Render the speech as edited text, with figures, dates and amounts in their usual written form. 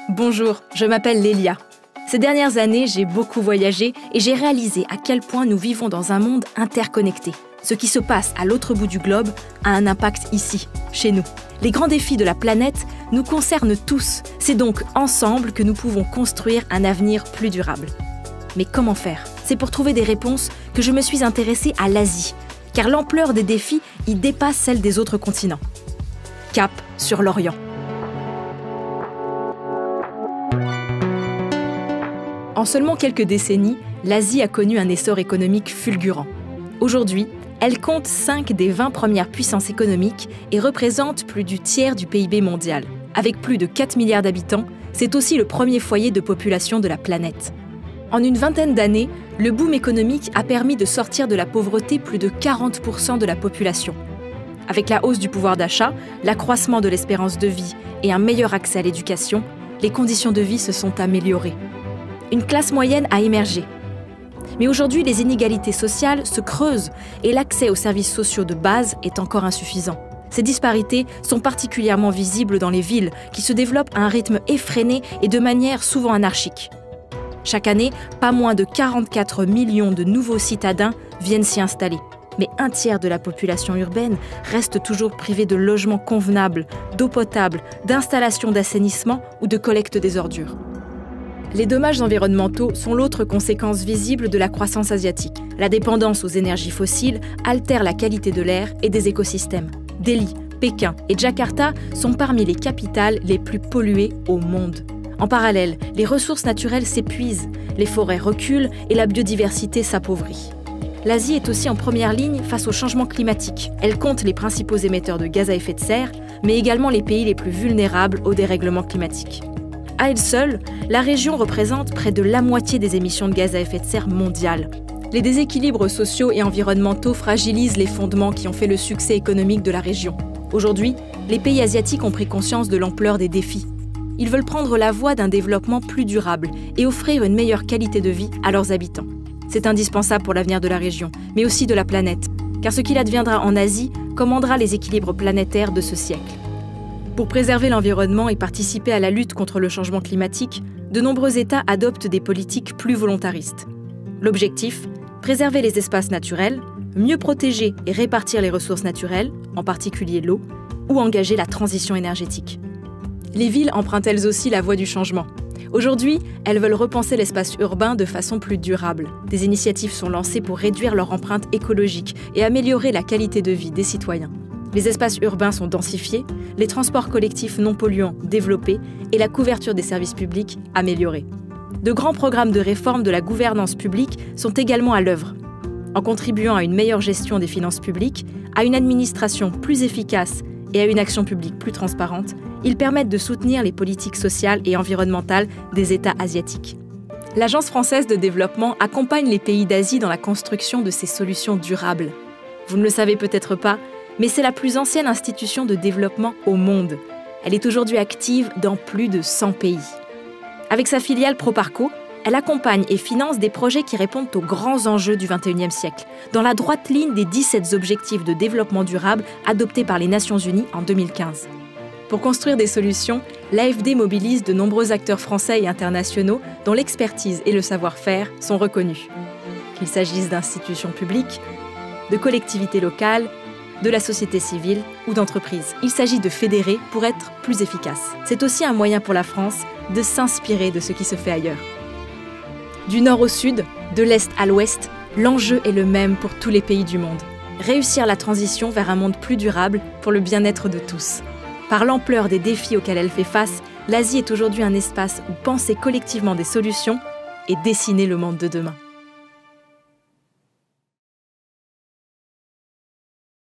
Bonjour, je m'appelle Lélia. Ces dernières années, j'ai beaucoup voyagé et j'ai réalisé à quel point nous vivons dans un monde interconnecté. Ce qui se passe à l'autre bout du globe a un impact ici, chez nous. Les grands défis de la planète nous concernent tous. C'est donc ensemble que nous pouvons construire un avenir plus durable. Mais comment faire ? C'est pour trouver des réponses que je me suis intéressée à l'Asie, car l'ampleur des défis y dépasse celle des autres continents. Cap sur l'Orient. En seulement quelques décennies, l'Asie a connu un essor économique fulgurant. Aujourd'hui, elle compte 5 des 20 premières puissances économiques et représente plus du tiers du PIB mondial. Avec plus de 4 milliards d'habitants, c'est aussi le premier foyer de population de la planète. En une vingtaine d'années, le boom économique a permis de sortir de la pauvreté plus de 40% de la population. Avec la hausse du pouvoir d'achat, l'accroissement de l'espérance de vie et un meilleur accès à l'éducation, les conditions de vie se sont améliorées. Une classe moyenne a émergé. Mais aujourd'hui, les inégalités sociales se creusent et l'accès aux services sociaux de base est encore insuffisant. Ces disparités sont particulièrement visibles dans les villes qui se développent à un rythme effréné et de manière souvent anarchique. Chaque année, pas moins de 44 millions de nouveaux citadins viennent s'y installer. Mais un tiers de la population urbaine reste toujours privée de logements convenables, d'eau potable, d'installations d'assainissement ou de collecte des ordures. Les dommages environnementaux sont l'autre conséquence visible de la croissance asiatique. La dépendance aux énergies fossiles altère la qualité de l'air et des écosystèmes. Delhi, Pékin et Jakarta sont parmi les capitales les plus polluées au monde. En parallèle, les ressources naturelles s'épuisent, les forêts reculent et la biodiversité s'appauvrit. L'Asie est aussi en première ligne face au changement climatique. Elle compte les principaux émetteurs de gaz à effet de serre, mais également les pays les plus vulnérables au dérèglement climatique. À elle seule, la région représente près de la moitié des émissions de gaz à effet de serre mondiales. Les déséquilibres sociaux et environnementaux fragilisent les fondements qui ont fait le succès économique de la région. Aujourd'hui, les pays asiatiques ont pris conscience de l'ampleur des défis. Ils veulent prendre la voie d'un développement plus durable et offrir une meilleure qualité de vie à leurs habitants. C'est indispensable pour l'avenir de la région, mais aussi de la planète, car ce qu'il adviendra en Asie commandera les équilibres planétaires de ce siècle. Pour préserver l'environnement et participer à la lutte contre le changement climatique, de nombreux États adoptent des politiques plus volontaristes. L'objectif, préserver les espaces naturels, mieux protéger et répartir les ressources naturelles, en particulier l'eau, ou engager la transition énergétique. Les villes empruntent elles aussi la voie du changement. Aujourd'hui, elles veulent repenser l'espace urbain de façon plus durable. Des initiatives sont lancées pour réduire leur empreinte écologique et améliorer la qualité de vie des citoyens. Les espaces urbains sont densifiés, les transports collectifs non polluants développés et la couverture des services publics améliorée. De grands programmes de réforme de la gouvernance publique sont également à l'œuvre. En contribuant à une meilleure gestion des finances publiques, à une administration plus efficace et à une action publique plus transparente, ils permettent de soutenir les politiques sociales et environnementales des États asiatiques. L'Agence française de développement accompagne les pays d'Asie dans la construction de ces solutions durables. Vous ne le savez peut-être pas, mais c'est la plus ancienne institution de développement au monde. Elle est aujourd'hui active dans plus de 100 pays. Avec sa filiale Proparco, elle accompagne et finance des projets qui répondent aux grands enjeux du XXIe siècle, dans la droite ligne des 17 objectifs de développement durable adoptés par les Nations Unies en 2015. Pour construire des solutions, l'AFD mobilise de nombreux acteurs français et internationaux dont l'expertise et le savoir-faire sont reconnus. Qu'il s'agisse d'institutions publiques, de collectivités locales, de la société civile ou d'entreprises. Il s'agit de fédérer pour être plus efficace. C'est aussi un moyen pour la France de s'inspirer de ce qui se fait ailleurs. Du nord au sud, de l'est à l'ouest, l'enjeu est le même pour tous les pays du monde. Réussir la transition vers un monde plus durable pour le bien-être de tous. Par l'ampleur des défis auxquels elle fait face, l'Asie est aujourd'hui un espace où penser collectivement des solutions et dessiner le monde de demain.